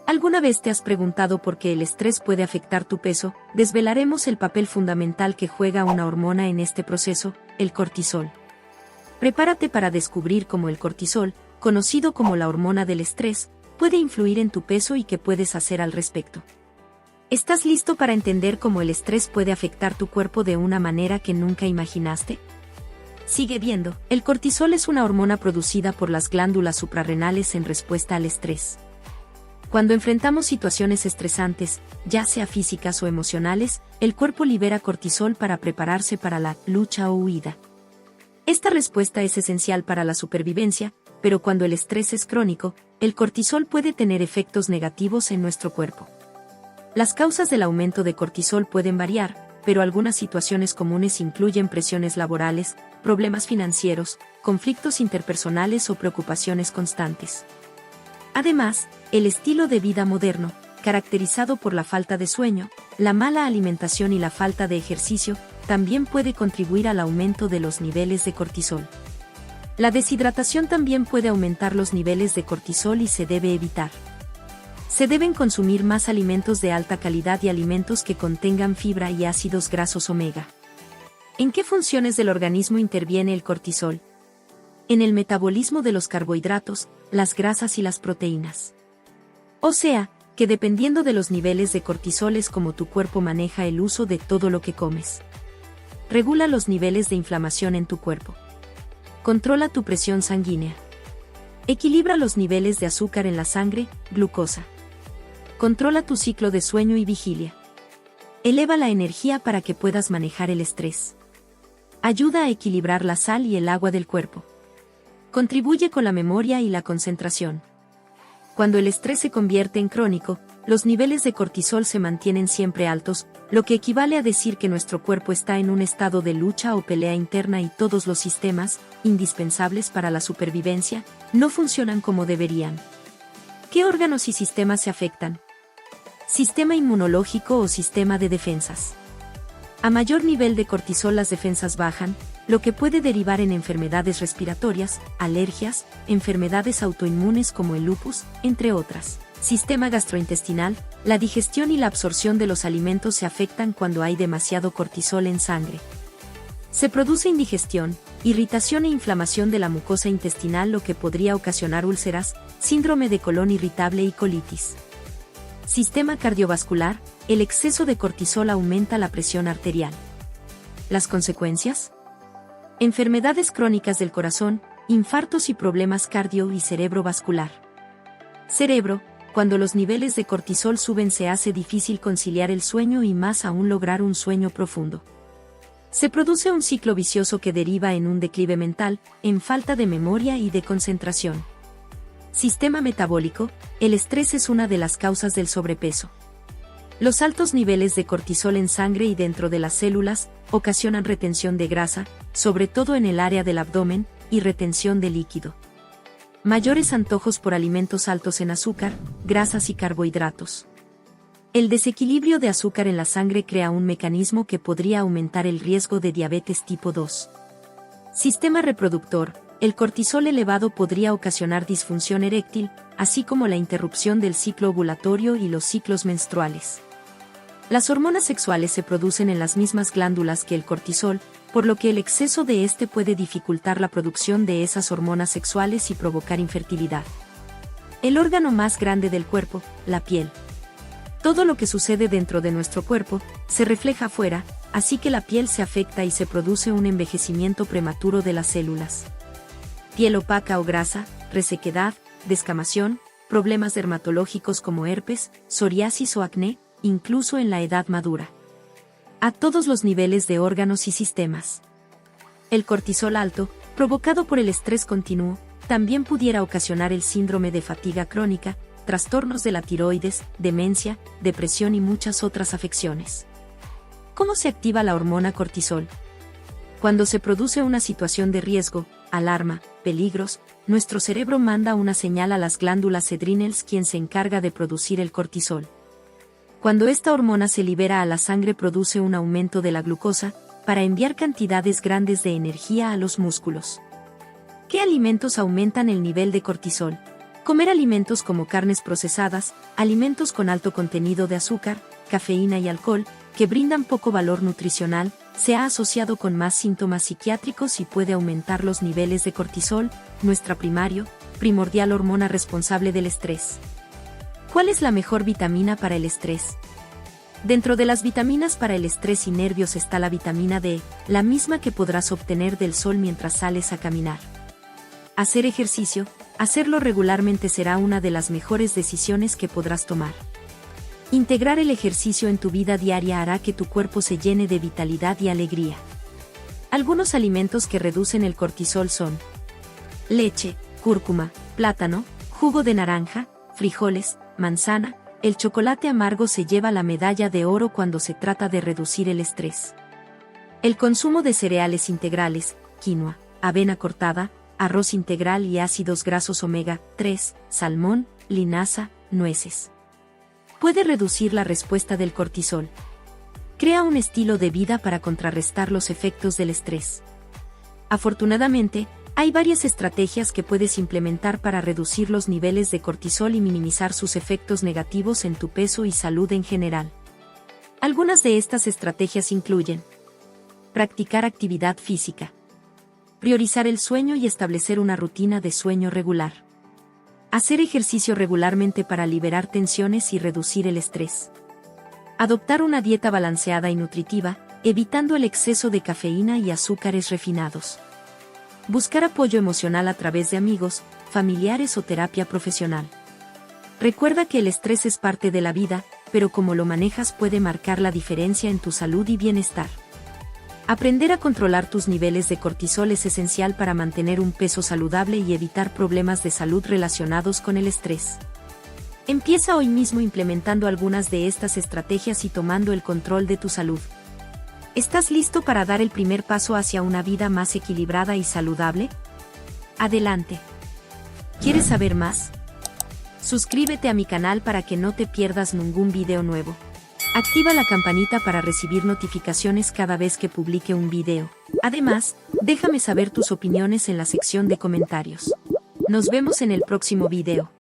¿Alguna vez te has preguntado por qué el estrés puede afectar tu peso? Desvelaremos el papel fundamental que juega una hormona en este proceso, el cortisol. Prepárate para descubrir cómo el cortisol, conocido como la hormona del estrés, puede influir en tu peso y qué puedes hacer al respecto. ¿Estás listo para entender cómo el estrés puede afectar tu cuerpo de una manera que nunca imaginaste? Sigue viendo. El cortisol es una hormona producida por las glándulas suprarrenales en respuesta al estrés. Cuando enfrentamos situaciones estresantes, ya sea físicas o emocionales, el cuerpo libera cortisol para prepararse para la lucha o huida. Esta respuesta es esencial para la supervivencia, pero cuando el estrés es crónico, el cortisol puede tener efectos negativos en nuestro cuerpo. Las causas del aumento de cortisol pueden variar, pero algunas situaciones comunes incluyen presiones laborales, problemas financieros, conflictos interpersonales o preocupaciones constantes. Además, el estilo de vida moderno, caracterizado por la falta de sueño, la mala alimentación y la falta de ejercicio, también puede contribuir al aumento de los niveles de cortisol. La deshidratación también puede aumentar los niveles de cortisol y se debe evitar. Se deben consumir más alimentos de alta calidad y alimentos que contengan fibra y ácidos grasos omega. ¿En qué funciones del organismo interviene el cortisol? En el metabolismo de los carbohidratos, las grasas y las proteínas. O sea, que dependiendo de los niveles de cortisol es como tu cuerpo maneja el uso de todo lo que comes. Regula los niveles de inflamación en tu cuerpo. Controla tu presión sanguínea. Equilibra los niveles de azúcar en la sangre, glucosa. Controla tu ciclo de sueño y vigilia. Eleva la energía para que puedas manejar el estrés. Ayuda a equilibrar la sal y el agua del cuerpo. Contribuye con la memoria y la concentración. Cuando el estrés se convierte en crónico, los niveles de cortisol se mantienen siempre altos, lo que equivale a decir que nuestro cuerpo está en un estado de lucha o pelea interna y todos los sistemas, indispensables para la supervivencia, no funcionan como deberían. ¿Qué órganos y sistemas se afectan? Sistema inmunológico o sistema de defensas. A mayor nivel de cortisol las defensas bajan, lo que puede derivar en enfermedades respiratorias, alergias, enfermedades autoinmunes como el lupus, entre otras. Sistema gastrointestinal, la digestión y la absorción de los alimentos se afectan cuando hay demasiado cortisol en sangre. Se produce indigestión, irritación e inflamación de la mucosa intestinal, lo que podría ocasionar úlceras, síndrome de colon irritable y colitis. Sistema cardiovascular, el exceso de cortisol aumenta la presión arterial. ¿Las consecuencias? Enfermedades crónicas del corazón, infartos y problemas cardio- y cerebrovascular. Cerebro, cuando los niveles de cortisol suben se hace difícil conciliar el sueño y más aún lograr un sueño profundo. Se produce un ciclo vicioso que deriva en un declive mental, en falta de memoria y de concentración. Sistema metabólico, el estrés es una de las causas del sobrepeso. Los altos niveles de cortisol en sangre y dentro de las células ocasionan retención de grasa, sobre todo en el área del abdomen, y retención de líquido. Mayores antojos por alimentos altos en azúcar, grasas y carbohidratos. El desequilibrio de azúcar en la sangre crea un mecanismo que podría aumentar el riesgo de diabetes tipo 2. Sistema reproductor, el cortisol elevado podría ocasionar disfunción eréctil, así como la interrupción del ciclo ovulatorio y los ciclos menstruales. Las hormonas sexuales se producen en las mismas glándulas que el cortisol, por lo que el exceso de este puede dificultar la producción de esas hormonas sexuales y provocar infertilidad. El órgano más grande del cuerpo, la piel. Todo lo que sucede dentro de nuestro cuerpo se refleja afuera, así que la piel se afecta y se produce un envejecimiento prematuro de las células. Piel opaca o grasa, resequedad, descamación, problemas dermatológicos como herpes, psoriasis o acné, incluso en la edad madura. A todos los niveles de órganos y sistemas. El cortisol alto, provocado por el estrés continuo, también pudiera ocasionar el síndrome de fatiga crónica, trastornos de la tiroides, demencia, depresión y muchas otras afecciones. ¿Cómo se activa la hormona cortisol? Cuando se produce una situación de riesgo, alarma, peligros, nuestro cerebro manda una señal a las glándulas adrenales, quien se encarga de producir el cortisol. Cuando esta hormona se libera a la sangre produce un aumento de la glucosa, para enviar cantidades grandes de energía a los músculos. ¿Qué alimentos aumentan el nivel de cortisol? Comer alimentos como carnes procesadas, alimentos con alto contenido de azúcar, cafeína y alcohol, que brindan poco valor nutricional, se ha asociado con más síntomas psiquiátricos y puede aumentar los niveles de cortisol, nuestra primordial hormona responsable del estrés. ¿Cuál es la mejor vitamina para el estrés? Dentro de las vitaminas para el estrés y nervios está la vitamina D, la misma que podrás obtener del sol mientras sales a caminar. Hacer ejercicio, hacerlo regularmente será una de las mejores decisiones que podrás tomar. Integrar el ejercicio en tu vida diaria hará que tu cuerpo se llene de vitalidad y alegría. Algunos alimentos que reducen el cortisol son leche, cúrcuma, plátano, jugo de naranja, frijoles, manzana. El chocolate amargo se lleva la medalla de oro cuando se trata de reducir el estrés. El consumo de cereales integrales, quinoa, avena cortada, arroz integral y ácidos grasos omega 3, salmón, linaza, nueces. Puede reducir la respuesta del cortisol. Crea un estilo de vida para contrarrestar los efectos del estrés. Afortunadamente, hay varias estrategias que puedes implementar para reducir los niveles de cortisol y minimizar sus efectos negativos en tu peso y salud en general. Algunas de estas estrategias incluyen: practicar actividad física, priorizar el sueño y establecer una rutina de sueño regular, hacer ejercicio regularmente para liberar tensiones y reducir el estrés, adoptar una dieta balanceada y nutritiva, evitando el exceso de cafeína y azúcares refinados. Buscar apoyo emocional a través de amigos, familiares o terapia profesional. Recuerda que el estrés es parte de la vida, pero cómo lo manejas puede marcar la diferencia en tu salud y bienestar. Aprender a controlar tus niveles de cortisol es esencial para mantener un peso saludable y evitar problemas de salud relacionados con el estrés. Empieza hoy mismo implementando algunas de estas estrategias y tomando el control de tu salud. ¿Estás listo para dar el primer paso hacia una vida más equilibrada y saludable? Adelante. ¿Quieres saber más? Suscríbete a mi canal para que no te pierdas ningún video nuevo. Activa la campanita para recibir notificaciones cada vez que publique un video. Además, déjame saber tus opiniones en la sección de comentarios. Nos vemos en el próximo video.